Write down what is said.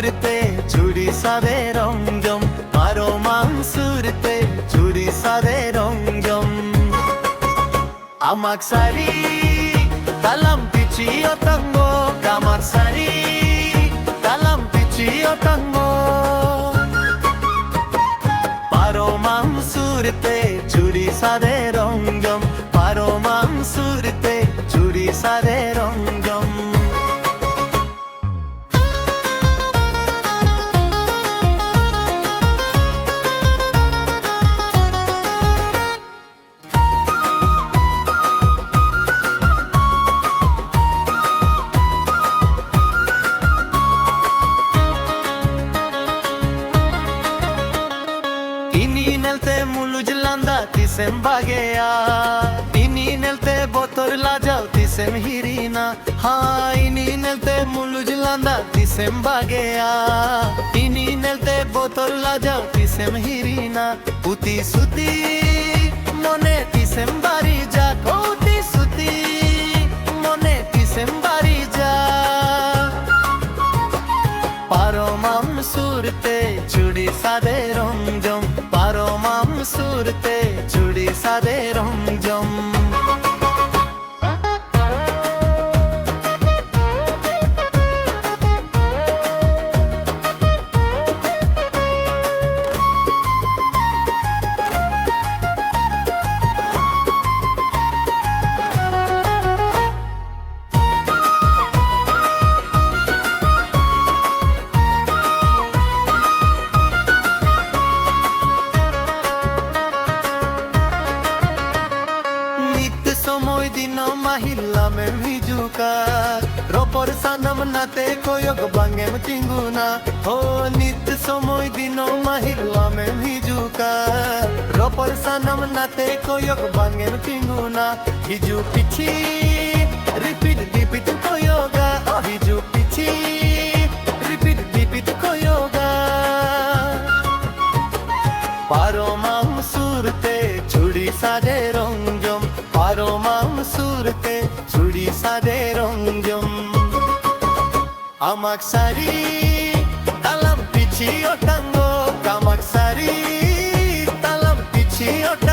surte churi sade rongjom paro mansurte churi sade rongjom amak sari talam pichi otango kamar sari talam pichi otango paro mansurte churi sade rongjom paro mansurte churi sade rongjom Nelte mulujlanda tisem bagea ini nelte botor lajau tisem hirina ha ini nelte mulujlanda tisem bagea ini nelte botor lajau tisem hirina uti suti mone tisem bari ja uti suti mone tisem bari ja paromam surte chudi sade rongjom paromam surte chudi sade rongjom সময় দিন মাহিলা মে ভিজুকা রপর সানম নাতে কোয়ক বাঙ্গেম চিঙ্গুনা ও নিত সময় দিন মাহিলা মে ভিজুকা রপর সানম নাতে কোয়ক বাঙ্গেম চিঙ্গুনা হিজু পিছি repeat repeat কোয়গা হিজু পিছি repeat repeat কোয়গা পারমাম সুরতে ছুড়ি সাজে রঞ্জম paromam surte chudi sade rongjom amak sari talam pichi otango kamak sari talam pichi otango